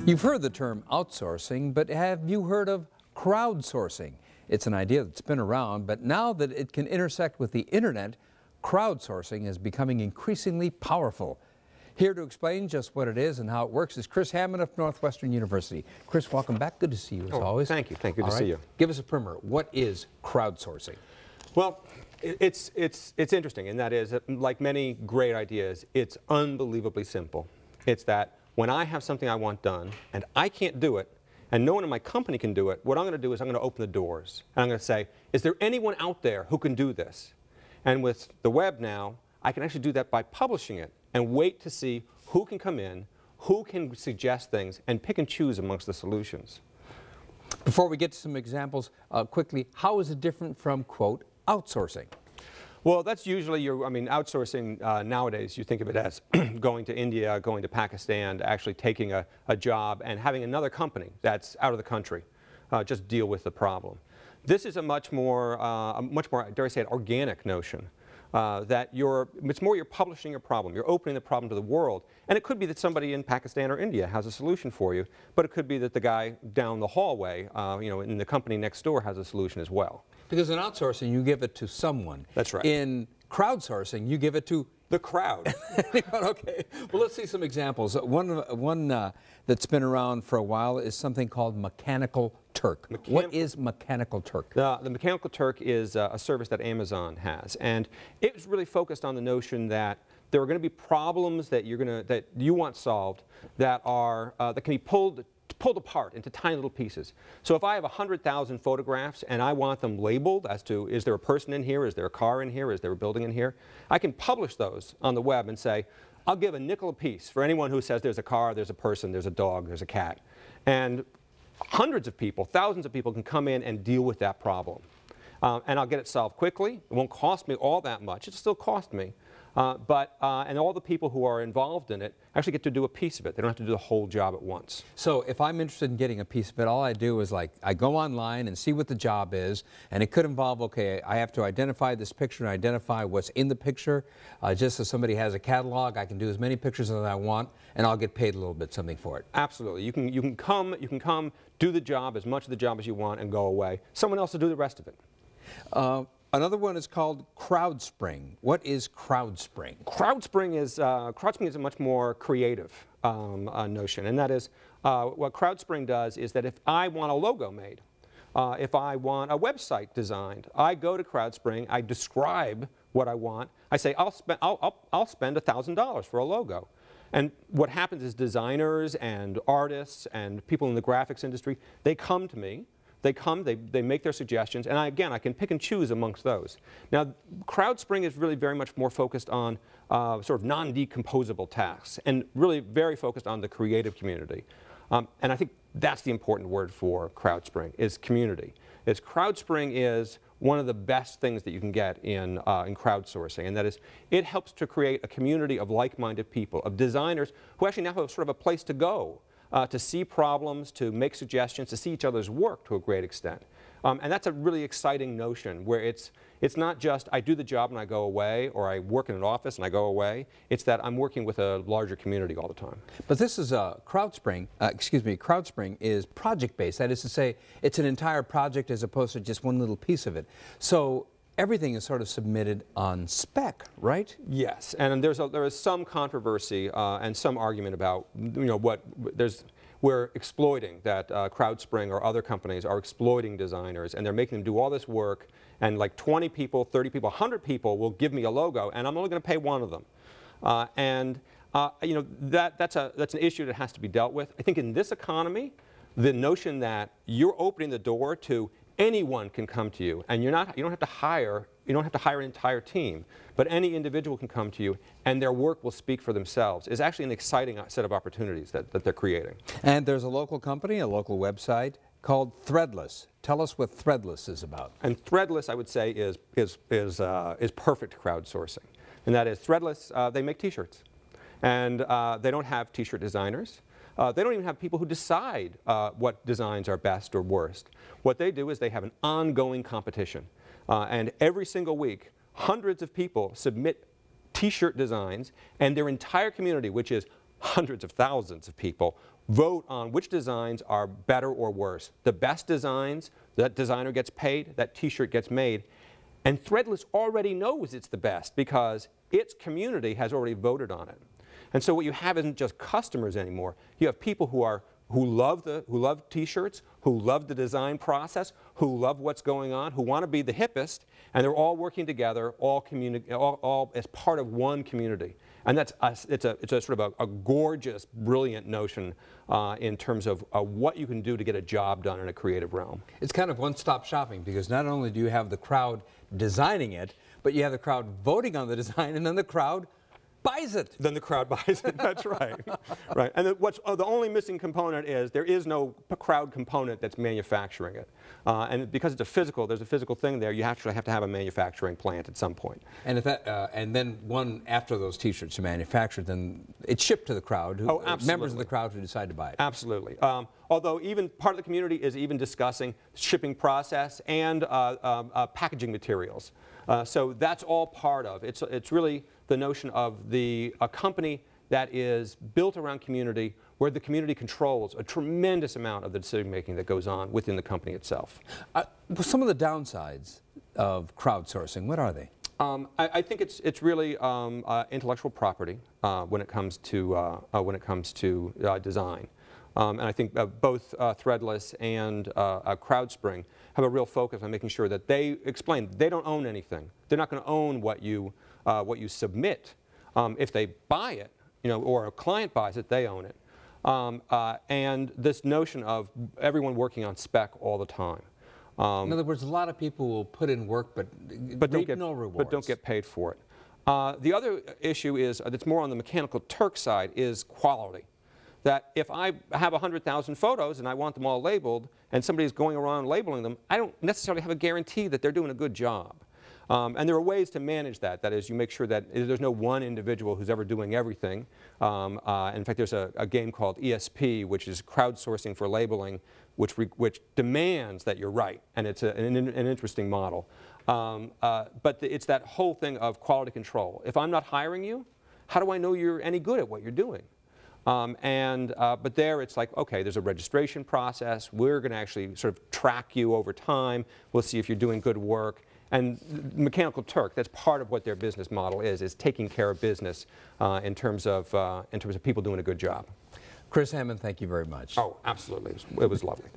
You've heard the term outsourcing, but have you heard of crowdsourcing? It's an idea that's been around, but now that it can intersect with the internet, crowdsourcing is becoming increasingly powerful. Here to explain just what it is and how it works is Kris Hammond of Northwestern University. Kris, welcome back. Good to see you as always. Thank you. Good to see you. Give us a primer. What is crowdsourcing? Well, it's interesting, and that is, like many great ideas, it's unbelievably simple. It's that when I have something I want done and I can't do it, and no one in my company can do it, what I'm going to do is I'm going to open the doors. And I'm going to say, is there anyone out there who can do this? And with the web now, I can actually do that by publishing it and wait to see who can come in, who can suggest things, and pick and choose amongst the solutions. Before we get to some examples, quickly, how is it different from, quote, outsourcing? Well, that's usually outsourcing nowadays, you think of it as going to India, going to Pakistan, actually taking a job and having another company that's out of the country just deal with the problem. This is a much more, dare I say it, organic notion. That it's more you're publishing your problem, you're opening the problem to the world. And it could be that somebody in Pakistan or India has a solution for you, but it could be that the guy down the hallway, in the company next door has a solution as well. Because in outsourcing, you give it to someone. That's right. In crowdsourcing, you give it to the crowd. Okay. Well, let's see some examples. One that's been around for a while is something called Mechanical Turk. What is Mechanical Turk? The Mechanical Turk is a service that Amazon has, and it's really focused on the notion that there are going to be problems that you want solved that can be pulled apart into tiny little pieces. So if I have 100,000 photographs and I want them labeled as to, is there a person in here, is there a car in here, is there a building in here, I can publish those on the web and say, I'll give a nickel a piece for anyone who says there's a car, there's a person, there's a dog, there's a cat. And hundreds of people, thousands of people can come in and deal with that problem. And I'll get it solved quickly. It won't cost me all that much. It'll still cost me. And all the people who are involved in it actually get to do a piece of it. They don't have to do the whole job at once. So if I'm interested in getting a piece of it, all I do is I go online and see what the job is, and it could involve, okay, I have to identify this picture and identify what's in the picture. Just as somebody has a catalog, I can do as many pictures as I want, and I'll get paid a little bit something for it. Absolutely. You can come, do the job, as much of the job as you want, and go away. Someone else will do the rest of it. Another one is called CrowdSPRING. What is CrowdSPRING? CrowdSPRING is a much more creative notion, and that is what CrowdSPRING does is that if I want a logo made, if I want a website designed, I go to CrowdSPRING, I describe what I want, I say I'll spend $1,000 for a logo. And what happens is designers and artists and people in the graphics industry, they come to me. They make their suggestions, and I can pick and choose amongst those. Now, CrowdSPRING is really very much more focused on sort of non-decomposable tasks, and really very focused on the creative community. And I think that's the important word for CrowdSPRING, is community. CrowdSPRING is one of the best things that you can get in crowdsourcing, and that is it helps to create a community of like-minded people, of designers who actually now have sort of a place to go. To see problems, to make suggestions, to see each other's work to a great extent. And that's a really exciting notion where it's not just I do the job and I go away, or I work in an office and I go away. It's that I'm working with a larger community all the time. But this is CrowdSPRING is project-based. That is to say, it's an entire project as opposed to just one little piece of it. So everything is sort of submitted on spec, right? Yes, and there is some controversy and some argument about we're exploiting that CrowdSPRING or other companies are exploiting designers, and they're making them do all this work, and like 20 people, 30 people, 100 people will give me a logo, and I'm only going to pay one of them. That's an issue that has to be dealt with. I think in this economy, the notion that you're opening the door to anyone can come to you, and you don't have to hire an entire team, but any individual can come to you, and their work will speak for themselves, is actually an exciting set of opportunities that they're creating. And there's a local company, a local website called Threadless. Tell us what Threadless is about. And Threadless, I would say, is perfect crowdsourcing, and that is Threadless. They make T-shirts, and they don't have T-shirt designers. They don't even have people who decide what designs are best or worst. What they do is they have an ongoing competition. And every single week, hundreds of people submit T-shirt designs, and their entire community, which is hundreds of thousands of people, vote on which designs are better or worse. The best designs, that designer gets paid, that t-shirt gets made. And Threadless already knows it's the best because its community has already voted on it. And so what you have isn't just customers anymore. You have people who love t-shirts, who love the design process, who love what's going on, who want to be the hippest, and they're all working together, all as part of one community. And it's a sort of a gorgeous, brilliant notion in terms of what you can do to get a job done in a creative realm. It's kind of one-stop shopping because not only do you have the crowd designing it, but you have the crowd voting on the design, and then the crowd buys it. Then the crowd buys it. That's right. Right. And the only missing component is there is no crowd component that's manufacturing it. And because it's there's a physical thing there. You actually have to have a manufacturing plant at some point. And if that, and then after those T-shirts are manufactured, then it's shipped to the crowd. Members of the crowd who decide to buy it. Absolutely. Although even part of the community is even discussing shipping process and packaging materials. So that's all part of it. It's really the notion of a company that is built around community, where the community controls a tremendous amount of the decision making that goes on within the company itself. Some of the downsides of crowdsourcing, what are they? I think it's really intellectual property when it comes to design. And I think both Threadless and CrowdSPRING have a real focus on making sure that they explain they don't own anything. They're not going to own what you submit. If they buy it, or a client buys it, they own it. And this notion of everyone working on spec all the time. In other words, a lot of people will put in work but reap no rewards. But don't get paid for it. The other issue is, that's more on the Mechanical Turk side, is quality. That if I have 100,000 photos and I want them all labeled, and somebody's going around labeling them, I don't necessarily have a guarantee that they're doing a good job. And there are ways to manage that. That is, you make sure that there's no one individual who's ever doing everything. In fact, there's a game called ESP, which is crowdsourcing for labeling, which demands that you're right. And it's an interesting model. But it's that whole thing of quality control. If I'm not hiring you, how do I know you're any good at what you're doing? But there it's like, okay, there's a registration process. We're going to actually sort of track you over time. We'll see if you're doing good work. And Mechanical Turk, that's part of what their business model is taking care of business in terms of people doing a good job. Kris Hammond, thank you very much. Oh, absolutely. It was lovely.